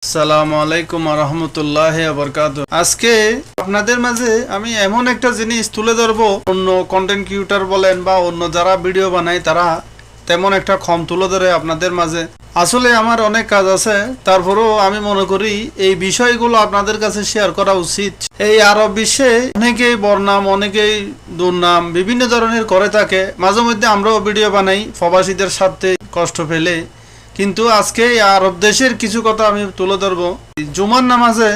আসসালামু আলাইকুম ওয়া রাহমাতুল্লাহি ওয়া বারাকাতুহু। আজকে আপনাদের মাঝে আমি এমন একটা জিনিস তুলে ধরবো, অন্য কন্টেন্ট ক্রিয়েটর বলেন বা অন্য যারা ভিডিও বানায় তারা তেমন একটা কম তুলে ধরে আপনাদের মাঝে। আসলে আমার অনেক কাজ আছে, তারপরেও আমি মনে করি এই বিষয়গুলো আপনাদের কাছে শেয়ার করা উচিত। এই আরব বিশ্বে অনেকেই বর্ণাম, অনেকেই দুর্নাম বিভিন্ন ধরনের করে থাকে। মাঝে মধ্যে আমরাও ভিডিও বানাই প্রবাসীদের সাথে কষ্ট ফেলে, কিন্তু আজকে আরব দেশের কিছু কথা আমি তুলে ধরবো। জুমার নামাজে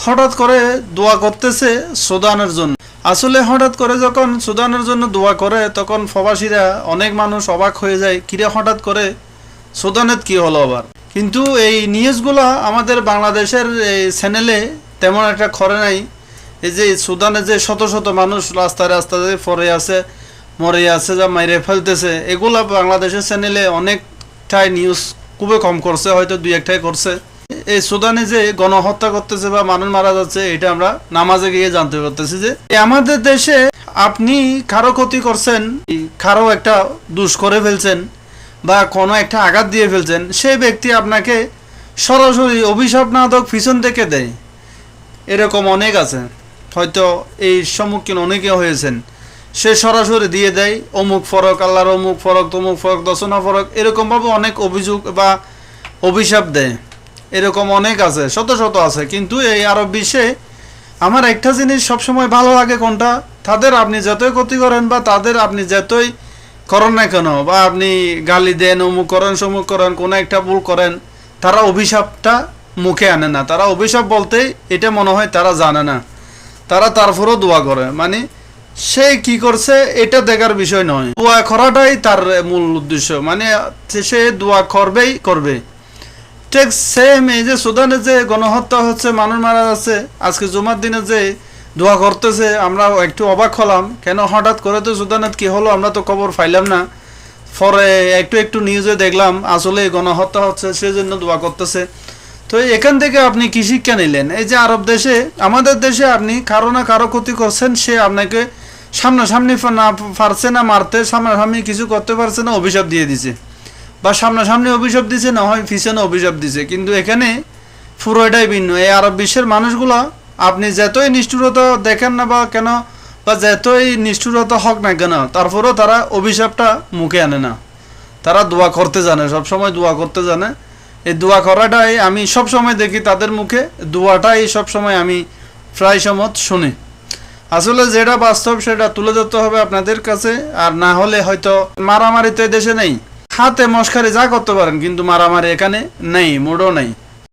হঠাৎ করে দোয়া করতেছে সুদানের জন্য। আসলে হঠাৎ করে যখন সুদানের জন্য দোয়া করে তখন প্রবাসীরা অনেক মানুষ অবাক হয়ে যায়, কিরে হঠাৎ করে সুদানের কি হলো আবার। কিন্তু এই নিউজগুলো আমাদের বাংলাদেশের এই চ্যানেলে তেমন একটা করে নাই। এই যে সুদানে যে শত শত মানুষ রাস্তায় রাস্তায় পড়ে আছে, মরে আছে, যা মাইরে ফেলতেছে, এগুলা বাংলাদেশের চ্যানেলে অনেকটাই নিউজ খুবই কম করছে, হয়তো দুই একটাই করছে। এই সুদানে যে গণহত্যা করতেছে বা মানুষ মারা যাচ্ছে, এটা আমরা নামাজে গিয়ে জানতে পারতেছি যে আমাদের দেশে আপনি কারো ক্ষতি করছেন, কারো একটা দুষ করে ফেলছেন বা কোনো একটা আঘাত দিয়ে ফেলছেন, সেই ব্যক্তি আপনাকে সরাসরি অভিশাপ না হোক পিছন থেকে দেয়। এরকম অনেক আছে, হয়তো এই সম্মুখীন অনেকে হয়েছেন। সে সরাসরি দিয়ে দেয় অমুক ফরক, আল্লাহর অমুক ফরক, তমুক ফরক, দশনা ফরক, এরকমভাবে অনেক অভিযোগ বা অভিশাপ দেয়। এরকম অনেক আছে, শত শত আছে। কিন্তু এই আরব বিশ্বে আমার একটা জিনিস সবসময় ভালো লাগে, কোনটা? তাদের আপনি যতই ক্ষতি করেন বা তাদের আপনি যতই করেন না কেন, বা আপনি গালি দেন, অমুক করেন, সমুক করেন, কোনো একটা ভুল করেন, তারা অভিশাপটা মুখে আনে না। তারা অভিশাপ বলতেই এটা মনে হয় তারা জানে না, তারা তারপরও দোয়া করে। মানে সে কি করছে এটা দেখার বিষয় নয়, দোয়া করাটাই তার মূল উদ্দেশ্য। মানে সে দোয়া করবেই করবে। ঠিক সেম এই যে সুদানে যে গণহত্যা হচ্ছে, মানুষ মারা যাচ্ছে, আজকে জুমার দিনে যে দোয়া করতেছে, আমরা একটু অবাক হলাম, কেন হঠাৎ করে তো সুদানে কি হলো আমরা তো খবর পাইলাম না। পরে একটু একটু নিউজে দেখলাম আসলে গণহত্যা হচ্ছে, সেজন্য দোয়া করতেছে। তো এখান থেকে আপনি কি শিক্ষা নিলেন? এই যে আরব দেশে, আমাদের দেশে আপনি কারো না কারো ক্ষতি করছেন, সে আপনাকে সামনাসামনি না পারছে না মারতে, সামনাসামনি কিছু করতে পারছে না, অভিশাপ দিয়ে দিছে, বা সামনাসামনি অভিশাপ দিছে, না হয় পিছনে অভিশাপ দিছে। কিন্তু এখানে পুরোটাই ভিন্ন। এই আরব বিশ্বের মানুষগুলা আপনি যতই নিষ্ঠুরতা দেখেন না বা কেন, বা যতই নিষ্ঠুরতা হোক না কেন, তারপরেও তারা অভিশাপটা মুখে আনে না। তারা দোয়া করতে জানে, সবসময় দোয়া করতে জানে। এই দোয়া করাটাই আমি সবসময় দেখি তাদের মুখে, দোয়াটাই সবসময় আমি প্রায় সময় শুনি। আসলে যেটা বাস্তব সেটা তুলে ধরতে হবে আপনাদের কাছে, আর না হলে হয়তো মারামারি তো দেশে নেই। হাতে মস্কারি যা করতে পারেন, কিন্তু মারামারি এখানে নেই, মোড়ও নেই।